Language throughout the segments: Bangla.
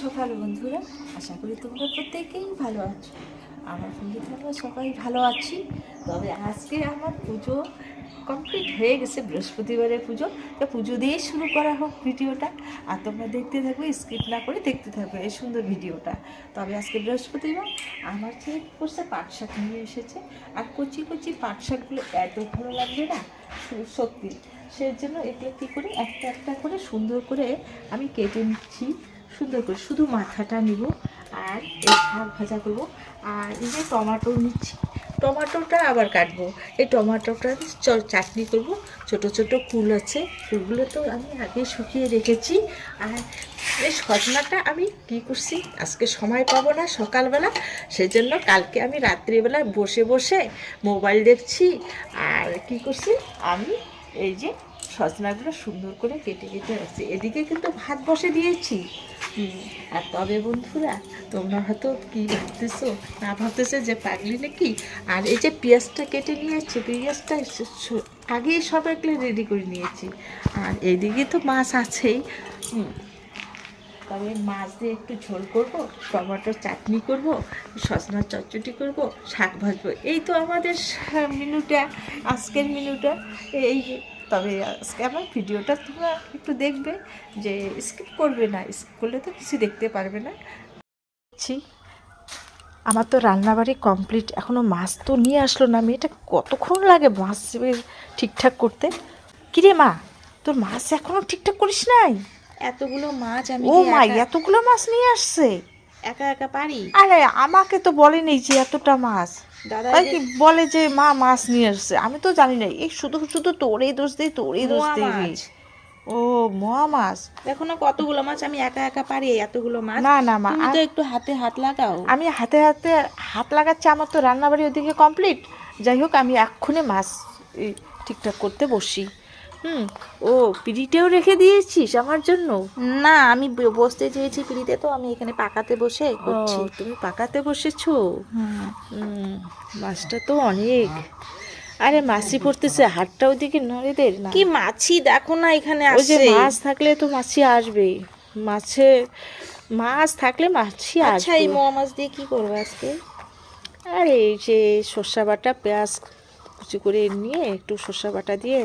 সকাল বন্ধুরা, আশা করি তোমরা প্রত্যেকেই ভালো আছো। আমার সঙ্গীত আমরা সবাই ভালো আছি। তবে আজকে আমার পুজো কমপ্লিট হয়ে গেছে, বৃহস্পতিবারের পুজো। তো পুজো দিয়েই শুরু করা হোক ভিডিওটা, আর তোমরা দেখতে থাকবে, স্কিপ না করে দেখতে থাকবে এই সুন্দর ভিডিওটা। তবে আজকে বৃহস্পতিবার, আমার ছেলে কী করছে, পাট শাক নিয়ে এসেছে। আর কচি কচি পাট শাকগুলো এত ভালো লাগবে না সত্যি। সেই জন্য এগুলো কী করে একটা একটা করে সুন্দর করে আমি কেটে নিচ্ছি, সুন্দর করে শুধু মাথাটা নিব। আর এই শাক ভাজা করবো। আর এই যে টমেটো নিচ্ছি, টমেটোটা আবার কাটবো। এই টমেটোটা চাটনি করব। ছোট ছোট কুল আছে, কুলগুলো তো আমি আগে শুকিয়ে রেখেছি। আর এই সজনাটা আমি কী করছি, আজকে সময় পাবো না সকালবেলা, সেজন্য কালকে আমি রাত্রিবেলা বসে বসে মোবাইল দেখছি। আর কি করছি, আমি এই যে সজনাগুলো সুন্দর করে কেটে কেটে রাখছি। এদিকে কিন্তু ভাত বসে দিয়েছি। আর তবে বন্ধুরা, তোমরা হয়তো কী ভাবতেছো না ভাবতেছো যে পাগলি নাকি। আর এই যে পেঁয়াজটা কেটে নিয়েছি, পেঁয়াজটা আগেই সব এগুলো রেডি করে নিয়েছি। আর এইদিকে তো মাছ আছেই। তবে মাছ দিয়ে একটু ঝোল করব, টমেটোর চাটনি করব, সজনার চচ্চড়ি করব, শাক ভাজবো। এই তো আমাদের মেনুটা, আজকের মেনুটা এই। তবে আজকে আমার ভিডিওটা তোমরা একটু দেখবে, যে স্কিপ করবে না, স্কিপ করলে তো কিছু দেখতে পারবে না। আমার তো রান্নাবাড়ি কমপ্লিট, এখনও মাছ তো নিয়ে আসলো না। মেয়েটা কতক্ষণ লাগে মাছ ঠিকঠাক করতে। কিরে মা, তোর মাছ এখনও ঠিকঠাক করিস নাই? এতগুলো মাছ আমি ও মা, এতগুলো মাছ নিয়ে আসছে? একা একা পারি? আরে আমাকে তো বলেনি যে এতটা মাছ। দাদা কি বলে যে মা মাছ নিয়ে আসছে, আমি তো জানি না। এই শুধু শুধু তোরেই দোষ দিই, তোরেই দোষ দিই। ও মোয়া মাছ, দেখো না কতগুলো মাছ, আমি একা একা পারি এতগুলো মাছ? না না মা, তুমি তো একটু হাতে হাত লাগাও। আমি হাতে হাতে হাত লাগাচ্ছি, আমার তো রান্নাবাড়ি ওদিকে কমপ্লিট। যাই হোক, আমি এক্ষুনি মাছ ঠিকঠাক করতে বসি। ও পিড়িতেও রেখে দিয়েছিস আমার জন্য? না, আমি বসতে চেয়েছি পিড়িতে, তো আমি এখানে পাকাতে বসে করছি। তুমি পাকাতে বসেছো? মাছটা তো অনেক। আরে মাছি পড়তেছে, হাতটা ওদিকে নড়ে দে না। কি মাছি দেখো না এখানে ওই যে আসছে। মাছ থাকলে তো মাছি আসবে। মাছ থাকলে মাছি আসবে। আচ্ছা, এই মোয়া মাছ দিয়ে কি করবে আজকে? আর এই যে সর্ষা বাটা, পেঁয়াজ কুচি করে নিয়ে একটু সর্ষা বাটা দিয়ে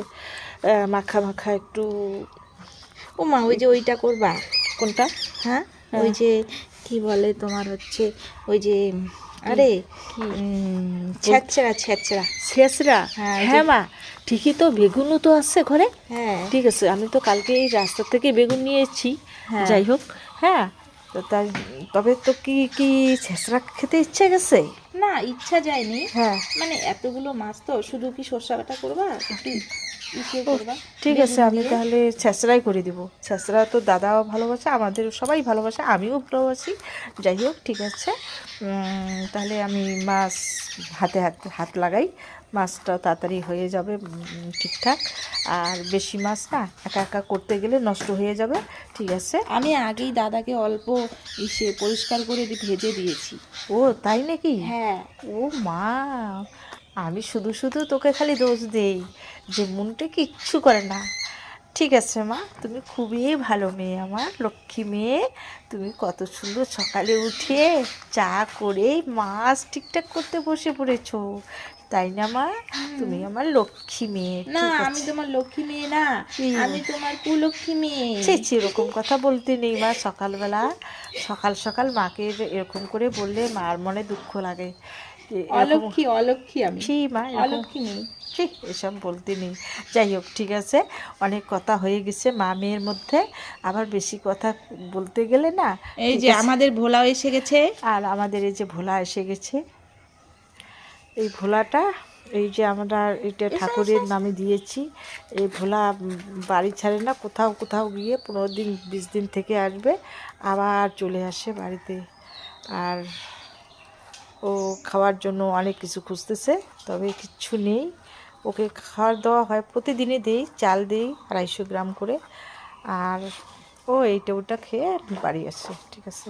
মাখা মাখা একটু। ও মা, ওই যে ওইটা করবা? কোনটা? হ্যাঁ, ওই যে কি বলে তোমার হচ্ছে, ওই যে আরে ছেঁচড়া ছেঁচড়া ছেঁচড়া। হ্যাঁ মা, ঠিকই তো। বেগুনও তো আছে ঘরে। হ্যাঁ ঠিক আছে, আমি তো কালকে এই রাস্তা থেকে বেগুন নিয়েছি। যাই হোক, হ্যাঁ। তাই তবে তো কি কি ছেঁচড়া খেতে ইচ্ছে গেছে? না, ইচ্ছা যায়নি। হ্যাঁ, মানে এতগুলো মাছ তো, শুধু কি সর্ষে বাটা করবা, একটু করবা? ঠিক আছে, আমি তাহলে ছেঁচড়াই করে দিব। ছেঁচড়া তো দাদাও ভালোবাসে, আমাদের সবাই ভালোবাসে, আমিও ভালোবাসি। যাই হোক, ঠিক আছে। তাহলে আমি মাছ হাতে হাতে হাত লাগাই, মাছটা তাড়াতাড়ি হয়ে যাবে ঠিকঠাক। আর বেশি মাছ না একা একা করতে গেলে নষ্ট হয়ে যাবে। ঠিক আছে, আমি আগেই দাদাকে অল্প পরিষ্কার করে ভেজে দিয়েছি। ও তাই নাকি? হ্যাঁ। ও মা, আমি শুধু শুধু তোকে খালি দোষ দেই যে মনটা কিচ্ছু করে না। ঠিক আছে মা, তুমি খুবই ভালো মেয়ে, আমার লক্ষ্মী মেয়ে। তুমি কত সুন্দর সকালে উঠে চা করে মাছ ঠিকঠাক করতে বসে পড়েছো, তাই না মা? তুমি আমার লক্ষ্মী মেয়ে। না, আমি তোমার লক্ষ্মী মেয়ে না, আমি তোমার কুলক্ষ্মী মেয়ে। এরকম কথা বলতে নেই মা। সকালবেলা সকাল সকাল মাকে এরকম করে বললে মার মনে দুঃখ লাগে। অলক্ষ্মী অলক্ষ্মী আমি, মা, অলক্ষ্মী মেয়ে। ঠিক এসব বলতে নেই। যাই হোক, ঠিক আছে, অনেক কথা হয়ে গেছে মা মেয়ের মধ্যে। আবার বেশি কথা বলতে গেলে না। এই যে আমাদের ভোলাও এসে গেছে। আর আমাদের এই যে ভোলা এসে গেছে, এই ভোলাটা, এই যে আমরা এটা ঠাকুরের নামে দিয়েছি। এই ভোলা বাড়ি ছাড়ে না, কোথাও কোথাও গিয়ে 15 দিন 20 দিন থেকে আসবে, আবার চলে আসে বাড়িতে। আর ও খাওয়ার জন্য অনেক কিছু খুঁজতেছে, তবে কিচ্ছু নেই। ওকে খাওয়ার দেওয়া হয়, প্রতিদিনই দিই, চাল দিই 250 গ্রাম করে। আর ও এইটা ওটা খেয়ে বাড়ি আসে। ঠিক আছে।